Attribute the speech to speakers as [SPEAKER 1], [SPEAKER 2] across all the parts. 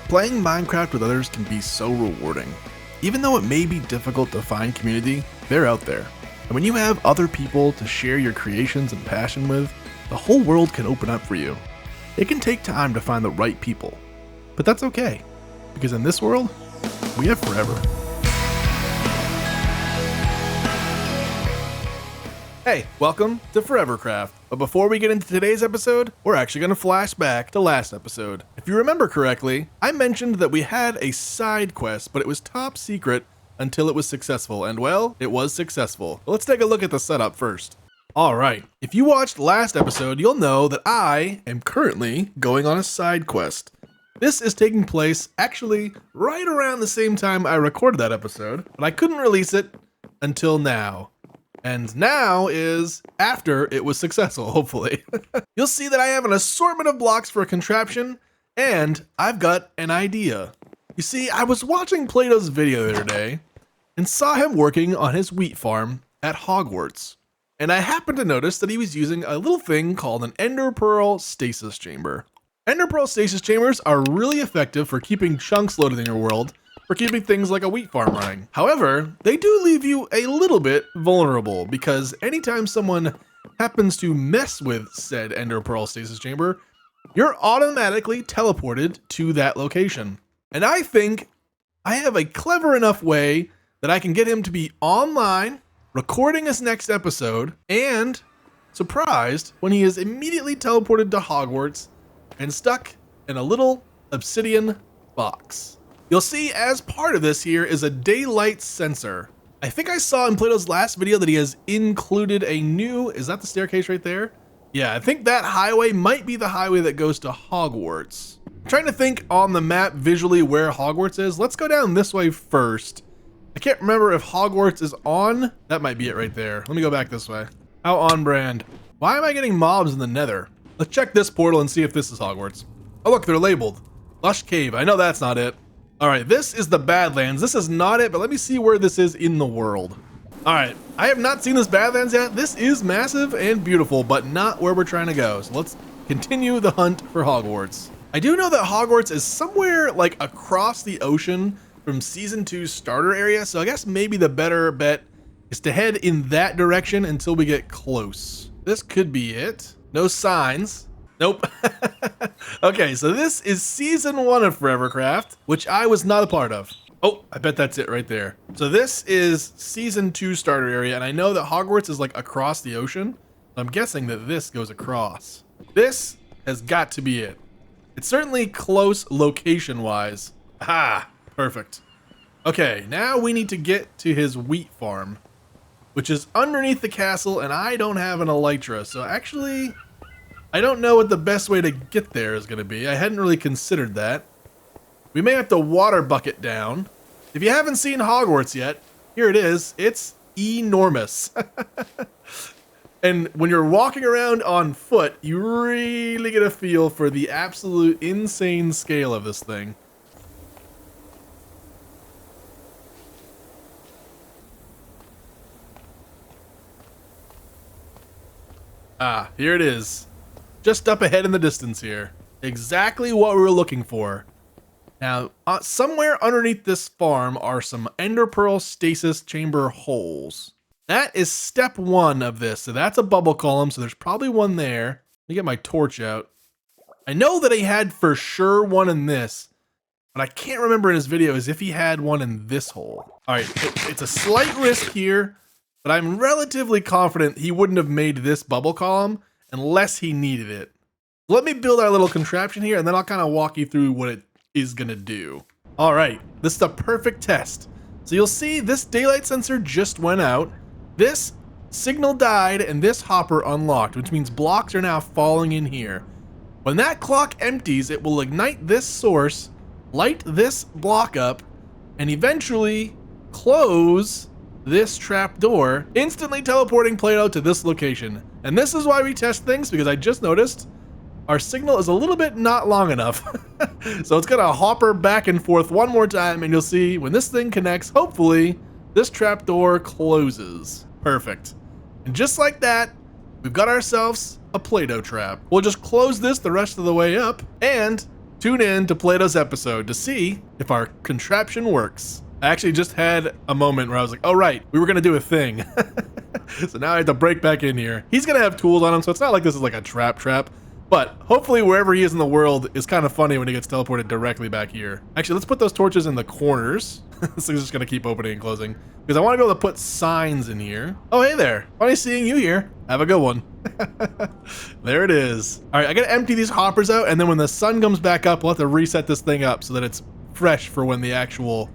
[SPEAKER 1] Playing Minecraft with others can be so rewarding. Even though it may be difficult to find community, they're out there. And when you have other people to share your creations and passion with, the whole world can open up for you. It can take time to find the right people, but that's okay, because in this world, we have forever. Hey, welcome to ForeverCraft. But before we get into today's episode, we're actually going to flash back to last episode. If you remember correctly, I mentioned that we had a side quest, but it was top secret until it was successful, and well, it was successful. Let's take a look at the setup first. Alright, if you watched last episode, you'll know that I am currently going on a side quest. This is taking place actually right around the same time I recorded that episode, but I couldn't release it until now. And now is after it was successful, hopefully. You'll see that I have an assortment of blocks for a contraption, and I've got an idea. You see, I was watching Plato's video the other day, and saw him working on his wheat farm at Hogwarts. And I happened to notice that he was using a little thing called an Ender Pearl Stasis Chamber. Ender Pearl Stasis Chambers are really effective for keeping chunks loaded in your world, for keeping things like a wheat farm running. However, they do leave you a little bit vulnerable, because anytime someone happens to mess with said Ender Pearl Stasis Chamber, you're automatically teleported to that location. And I think I have a clever enough way that I can get him to be online, recording his next episode, and surprised when he is immediately teleported to Hogwarts and stuck in a little obsidian box. You'll see as part of this here is a daylight sensor. I think I saw in Plato's last video that he has included a new, is that the staircase right there? Yeah, I think that highway might be the highway that goes to Hogwarts. I'm trying to think on the map visually where Hogwarts is. Let's go down this way first. I can't remember if Hogwarts is on. That might be it right there. Let me go back this way. How on brand. Why am I getting mobs in the nether? Let's check this portal and see if this is Hogwarts. Oh look, they're labeled. Lush Cave, I know that's not it. All right, this is the Badlands. This is not it, but let me see where this is in the world. All right, I have not seen this Badlands yet. This is massive and beautiful, but not where we're trying to go. So let's continue the hunt for Hogwarts. I do know that Hogwarts is somewhere like across the ocean from Season 2's starter area, so I guess maybe the better bet is to head in that direction until we get close. This could be it. No signs. Nope. Okay, so this is Season 1 of ForeverCraft, which I was not a part of. Oh, I bet that's it right there. So this is Season 2 starter area, and I know that Hogwarts is like across the ocean. I'm guessing that this goes across. This has got to be it. It's certainly close location-wise. Ah, perfect. Okay, now we need to get to his wheat farm, which is underneath the castle, and I don't have an elytra, so actually I don't know what the best way to get there is going to be. I hadn't really considered that. We may have to water bucket down. If you haven't seen Hogwarts yet, here it is. It's enormous. And when you're walking around on foot, you really get a feel for the absolute insane scale of this thing. Ah, here it is. Just up ahead in the distance here. Exactly what we were looking for. Now, somewhere underneath this farm are some Ender Pearl Stasis Chamber holes. That is step 1 of this. So that's a bubble column, so there's probably one there. Let me get my torch out. I know that he had for sure one in this, but I can't remember in his videos if he had one in this hole. All right, it's a slight risk here, but I'm relatively confident he wouldn't have made this bubble column unless he needed it. Let me build our little contraption here, and then I'll kind of walk you through what it is going to do. All right, this is the perfect test. So you'll see this daylight sensor just went out. This signal died, and this hopper unlocked, which means blocks are now falling in here. When that clock empties, it will ignite this source, light this block up, and eventually close this trap door, instantly teleporting Plato to this location. And this is why we test things, because I just noticed our signal is a little bit not long enough. So it's gonna hopper back and forth one more time, and you'll see when this thing connects, hopefully this trap door closes. Perfect. And just like that, we've got ourselves a Play-Doh trap. We'll just close this the rest of the way up, and tune in to Plato's episode to see if our contraption works. I actually just had a moment where I was like, oh right, we were gonna do a thing. So now I have to break back in here. He's gonna have tools on him, so it's not like this is like a trap. But hopefully wherever he is in the world is kind of funny when he gets teleported directly back here. Actually, let's put those torches in the corners. This thing's just gonna keep opening and closing. Because I want to be able to put signs in here. Oh, hey there. Funny seeing you here. Have a good one. There it is. All right, I gotta empty these hoppers out, and then when the sun comes back up, we'll have to reset this thing up so that it's fresh for when the actual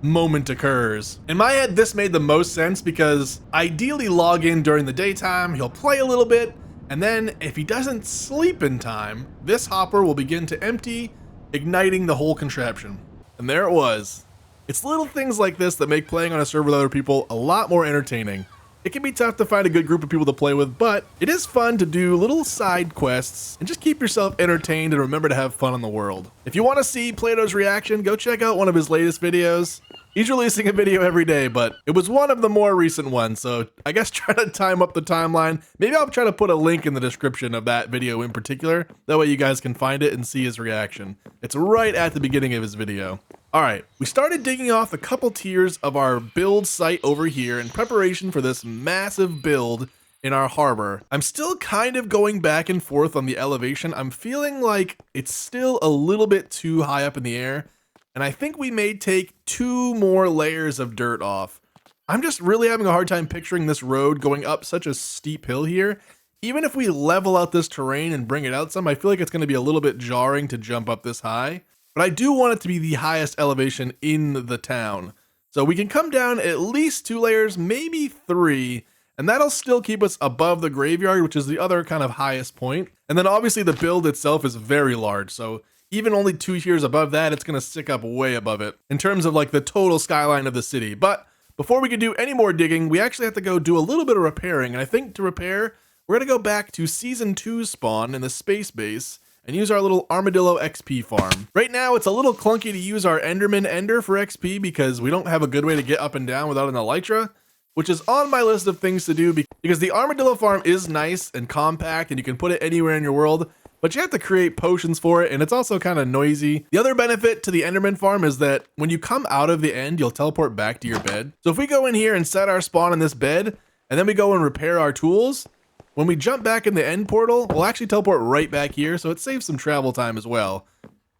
[SPEAKER 1] moment occurs. In my head, this made the most sense because ideally log in during the daytime, he'll play a little bit, and then if he doesn't sleep in time, this hopper will begin to empty, igniting the whole contraption. And there it was. It's little things like this that make playing on a server with other people a lot more entertaining. It can be tough to find a good group of people to play with, but it is fun to do little side quests and just keep yourself entertained and remember to have fun in the world. If you want to see Plato's reaction, go check out one of his latest videos. He's releasing a video every day, but it was one of the more recent ones, so I guess try to time up the timeline. Maybe I'll try to put a link in the description of that video in particular. That way you guys can find it and see his reaction. It's right at the beginning of his video. Alright, we started digging off a couple tiers of our build site over here in preparation for this massive build in our harbor. I'm still kind of going back and forth on the elevation. I'm feeling like it's still a little bit too high up in the air, and I think we may take 2 more layers of dirt off. I'm just really having a hard time picturing this road going up such a steep hill here. Even if we level out this terrain and bring it out some, I feel like it's going to be a little bit jarring to jump up this high. But I do want it to be the highest elevation in the town. So we can come down at least 2 layers, maybe 3, and that'll still keep us above the graveyard, which is the other kind of highest point. And then obviously the build itself is very large, so even only 2 tiers above that, it's going to stick up way above it in terms of like the total skyline of the city. But before we can do any more digging, we actually have to go do a little bit of repairing. And I think to repair, we're going to go back to Season 2 spawn in the space base and use our little Armadillo XP farm. Right now, it's a little clunky to use our Enderman Ender for XP because we don't have a good way to get up and down without an Elytra, which is on my list of things to do because the Armadillo farm is nice and compact and you can put it anywhere in your world, but you have to create potions for it and it's also kind of noisy. The other benefit to the Enderman farm is that when you come out of the end, you'll teleport back to your bed. So if we go in here and set our spawn in this bed, and then we go and repair our tools, when we jump back in the end portal, we'll actually teleport right back here, so it saves some travel time as well.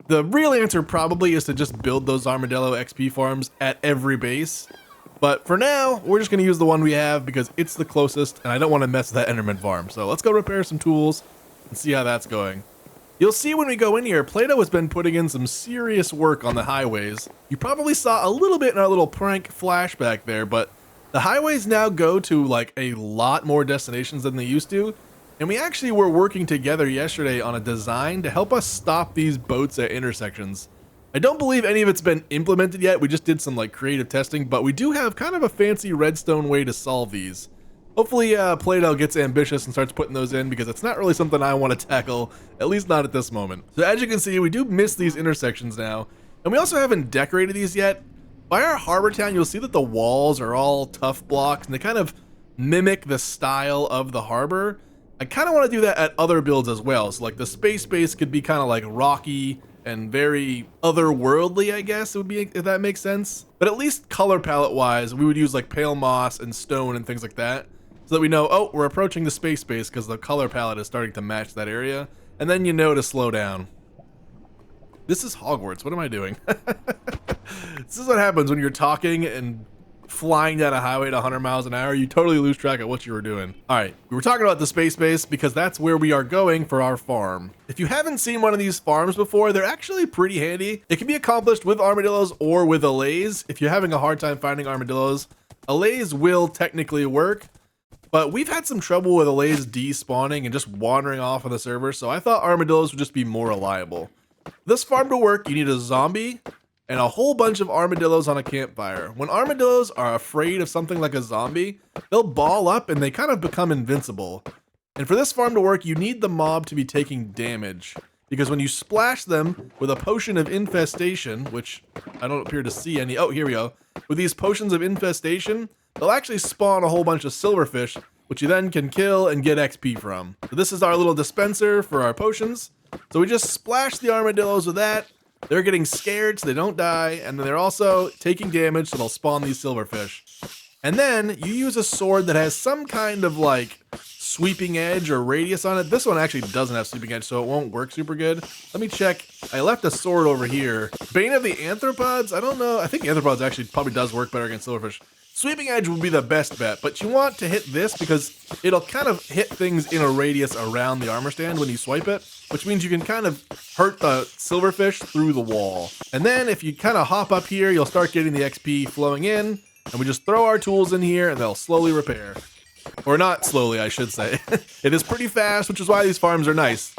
[SPEAKER 1] The real answer probably is to just build those Armadillo XP farms at every base. But for now, we're just going to use the one we have because it's the closest, and I don't want to mess with that Enderman farm. So let's go repair some tools and see how that's going. You'll see when we go in here, Plato has been putting in some serious work on the highways. You probably saw a little bit in our little prank flashback there, but the highways now go to like a lot more destinations than they used to, and we actually were working together yesterday on a design to help us stop these boats at intersections. I don't believe any of it's been implemented yet, we just did some like creative testing, but we do have kind of a fancy redstone way to solve these. Hopefully Plato gets ambitious and starts putting those in because it's not really something I want to tackle, at least not at this moment. So as you can see, we do miss these intersections now, and we also haven't decorated these yet. By our harbor town, you'll see that the walls are all tough blocks and they kind of mimic the style of the harbor. I kind of want to do that at other builds as well. So like the space base could be kind of like rocky and very otherworldly, I guess it would be, if that makes sense. But at least color palette wise, we would use like pale moss and stone and things like that, so that we know, oh, we're approaching the space base because the color palette is starting to match that area. And then you know to slow down. This is Hogwarts. What am I doing? This is what happens when you're talking and flying down a highway at 100 miles an hour. You totally lose track of what you were doing. All right, we were talking about the space base because that's where we are going for our farm. If you haven't seen one of these farms before, they're actually pretty handy. It can be accomplished with armadillos or with allays. If you're having a hard time finding armadillos, allays will technically work, but we've had some trouble with allays despawning and just wandering off on the server, so I thought armadillos would just be more reliable. This farm to work, you need a zombie and a whole bunch of armadillos on a campfire. When armadillos are afraid of something like a zombie, they'll ball up and they kind of become invincible. And for this farm to work, you need the mob to be taking damage, because when you splash them with a potion of infestation, which I don't appear to see any, oh, here we go. With these potions of infestation, they'll actually spawn a whole bunch of silverfish, which you then can kill and get XP from. So this is our little dispenser for our potions. So we just splash the armadillos with that. They're getting scared so they don't die, and then they're also taking damage so they'll spawn these silverfish. And then you use a sword that has some kind of like sweeping edge or radius on it. This one actually doesn't have sweeping edge, so it won't work super good. Let me check. I left a sword over here. Bane of the Arthropods? I don't know. I think Arthropods actually probably does work better against silverfish. Sweeping edge would be the best bet, but you want to hit this because it'll kind of hit things in a radius around the armor stand when you swipe it, which means you can kind of hurt the silverfish through the wall. And then if you kind of hop up here, you'll start getting the XP flowing in, and we just throw our tools in here and they'll slowly repair. Or not slowly, I should say. It is pretty fast, which is why these farms are nice.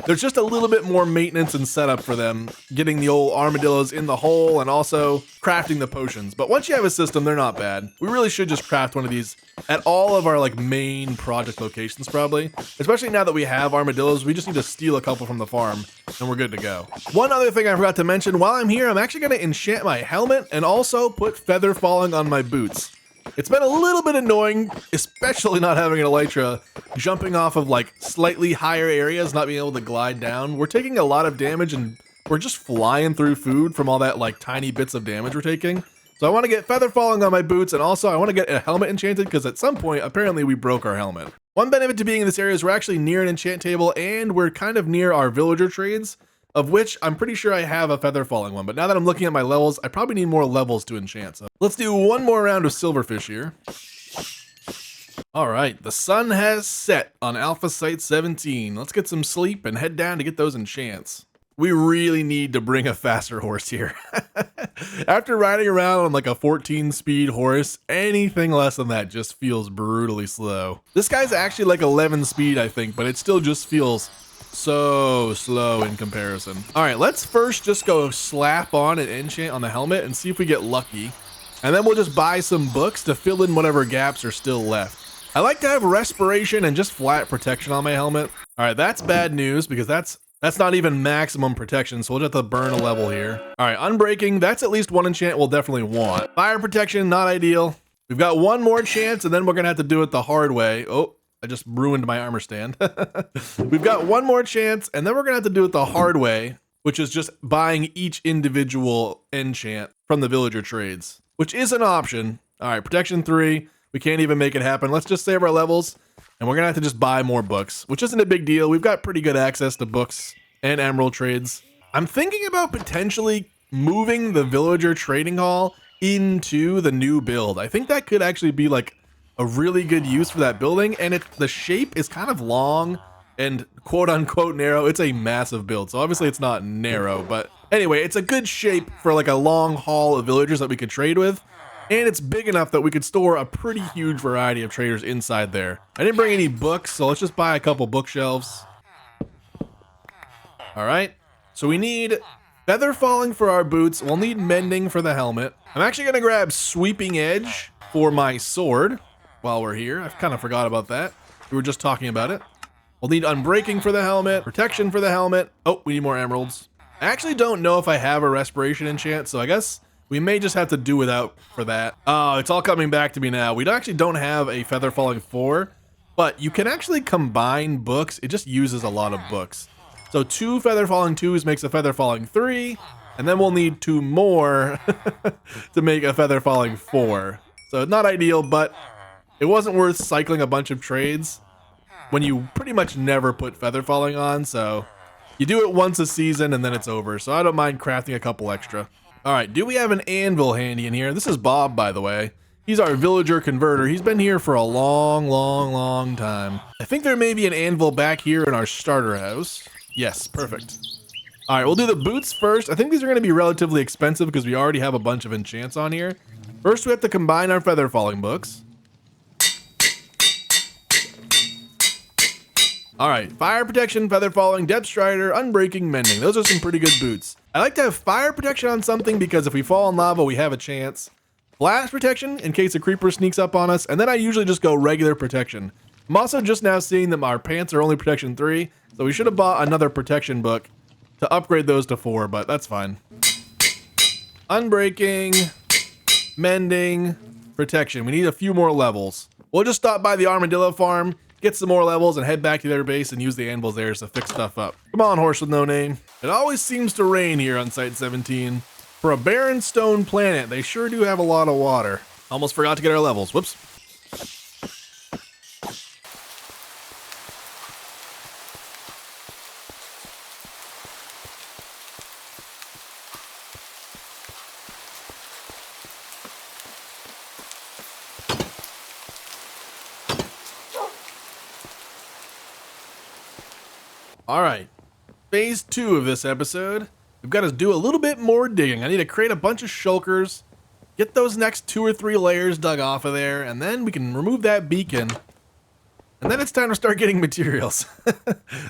[SPEAKER 1] There's just a little bit more maintenance and setup for them, getting the old armadillos in the hole and also crafting the potions. But once you have a system, they're not bad. We really should just craft one of these at all of our like main project locations probably. Especially now that we have armadillos, we just need to steal a couple from the farm and we're good to go. One other thing I forgot to mention, while I'm here, I'm actually going to enchant my helmet and also put feather falling on my boots. It's been a little bit annoying, especially not having an elytra, jumping off of like slightly higher areas, not being able to glide down. We're taking a lot of damage and we're just flying through food from all that like tiny bits of damage we're taking. So I want to get feather falling on my boots, and also I want to get a helmet enchanted because at some point, apparently we broke our helmet. One benefit to being in this area is we're actually near an enchant table and we're kind of near our villager trades, of which I'm pretty sure I have a feather falling one, but now that I'm looking at my levels, I probably need more levels to enchant. So let's do one more round of silverfish here. All right, the sun has set on Alpha Site 17. Let's get some sleep and head down to get those enchants. We really need to bring a faster horse here. After riding around on like a 14-speed horse, anything less than that just feels brutally slow. This guy's actually like 11 speed, I think, but it still just feels so slow in comparison. All right, let's first just go slap on an enchant on the helmet and see if we get lucky. And then we'll just buy some books to fill in whatever gaps are still left. I like to have respiration and just flat protection on my helmet. All right, that's bad news because that's not even maximum protection, so we'll just have to burn a level here. All right, unbreaking, that's at least one enchant we'll definitely want. Fire protection, not ideal. We've got one more chance and then we're gonna have to do it the hard way. Oh, I just ruined my armor stand. We've got one more chance, and then we're gonna have to do it the hard way, which is just buying each individual enchant from the villager trades, which is an option. All right, protection 3. We can't even make it happen. Let's just save our levels, and we're gonna have to just buy more books, which isn't a big deal. We've got pretty good access to books and emerald trades. I'm thinking about potentially moving the villager trading hall into the new build. I think that could actually be like a really good use for that building, and the shape is kind of long and quote unquote narrow. It's a massive build, so obviously it's not narrow, but anyway, it's a good shape for like a long haul of villagers that we could trade with, and it's big enough that we could store a pretty huge variety of traders inside there. I didn't bring any books, so let's just buy a couple bookshelves. All right, so we need feather falling for our boots. We'll need mending for the helmet. I'm actually gonna grab sweeping edge for my sword while we're here. I kind of forgot about that. We were just talking about it. We'll need unbreaking for the helmet, protection for the helmet. Oh, we need more emeralds. I actually don't know if I have a respiration enchant, so I guess we may just have to do without for that. Oh, it's all coming back to me now. We actually don't have a feather falling 4, but you can actually combine books. It just uses a lot of books. So 2 feather falling 2s makes a feather falling 3, and then we'll need 2 more to make a feather falling 4. So not ideal, but it wasn't worth cycling a bunch of trades when you pretty much never put feather falling on, so you do it once a season and then it's over, so I don't mind crafting a couple extra. All right, do we have an anvil handy in here? This is Bob, by the way. He's our villager converter. He's been here for a long time. I think there may be an anvil back here in our starter house. Yes, perfect. All right, we'll do the boots first. I think these are gonna be relatively expensive because we already have a bunch of enchants on here. First, we have to combine our feather falling books. All right, fire protection, feather falling, depth strider, unbreaking, mending. Those are some pretty good boots. I like to have fire protection on something because if we fall in lava, we have a chance. Blast protection in case a creeper sneaks up on us, and then I usually just go regular protection. I'm also just now seeing that our pants are only protection 3, so we should have bought another protection book to upgrade those to 4, but that's fine. Unbreaking, mending, protection. We need a few more levels. We'll just stop by the armadillo farm, get some more levels and head back to their base and use the anvils there to fix stuff up. Come on, horse with no name. It always seems to rain here on Site 17. For a barren stone planet, they sure do have a lot of water. Almost forgot to get our levels. Whoops. All right, phase 2 of this episode. We've got to do a little bit more digging. I need to create a bunch of shulkers, get those next 2 or 3 layers dug off of there, and then we can remove that beacon. And then it's time to start getting materials.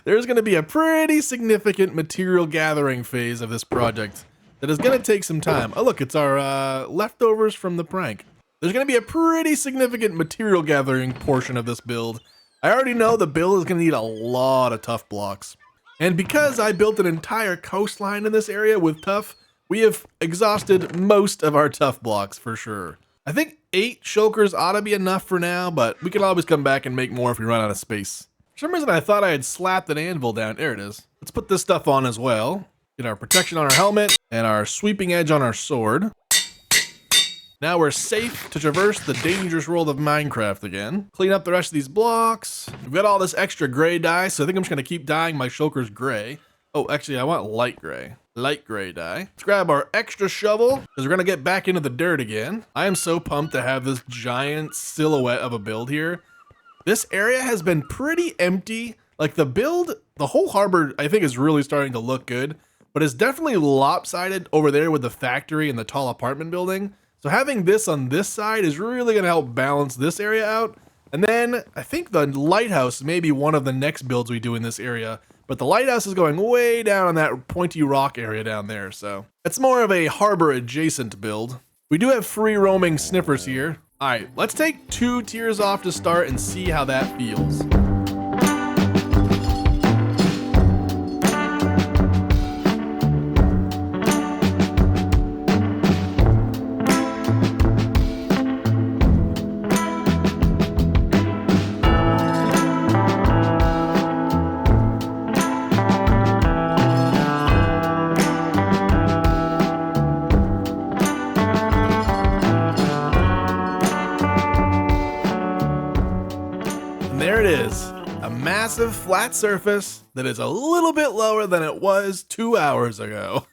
[SPEAKER 1] There's going to be a pretty significant material gathering phase of this project that is going to take some time. Oh, look, it's our leftovers from the prank. There's going to be a pretty significant material gathering portion of this build. I already know the build is going to need a lot of tough blocks. And because I built an entire coastline in this area with tough, we have exhausted most of our tough blocks for sure. I think 8 shulkers ought to be enough for now, but we can always come back and make more if we run out of space. For some reason I thought I had slapped an anvil down. There it is. Let's put this stuff on as well. Get our protection on our helmet and our sweeping edge on our sword. Now we're safe to traverse the dangerous world of Minecraft again. Clean up the rest of these blocks. We've got all this extra gray dye, so I think I'm just gonna keep dyeing my shulkers gray. Oh, actually I want light gray dye. Let's grab our extra shovel, because we're gonna get back into the dirt again. I am so pumped to have this giant silhouette of a build here. This area has been pretty empty. Like the whole harbor I think is really starting to look good, but it's definitely lopsided over there with the factory and the tall apartment building. So having this on this side is really going to help balance this area out. And then I think the lighthouse may be one of the next builds we do in this area. But the lighthouse is going way down on that pointy rock area down there. So it's more of a harbor adjacent build. We do have free roaming sniffers here. All right, let's take 2 tiers off to start and see how that feels. There it is, a massive flat surface that is a little bit lower than it was 2 hours ago.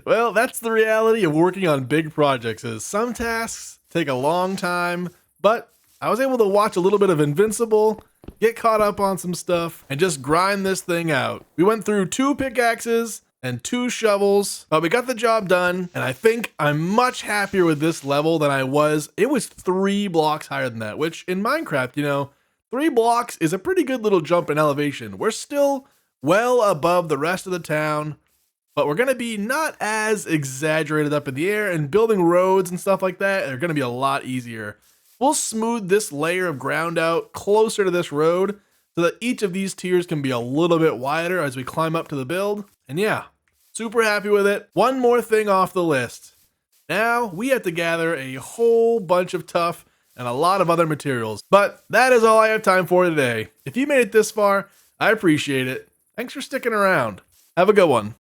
[SPEAKER 1] Well, that's the reality of working on big projects, is some tasks take a long time, but I was able to watch a little bit of Invincible, get caught up on some stuff, and just grind this thing out. We went through 2 pickaxes and 2 shovels, but we got the job done, and I think I'm much happier with this level than I was. It was 3 blocks higher than that, which in Minecraft, you know, 3 blocks is a pretty good little jump in elevation. We're still well above the rest of the town, but we're gonna be not as exaggerated up in the air, and building roads and stuff like that are gonna be a lot easier. We'll smooth this layer of ground out closer to this road so that each of these tiers can be a little bit wider as we climb up to the build. And yeah, super happy with it. One more thing off the list. Now we have to gather a whole bunch of tough and a lot of other materials. But that is all I have time for today. If you made it this far, I appreciate it. Thanks for sticking around. Have a good one.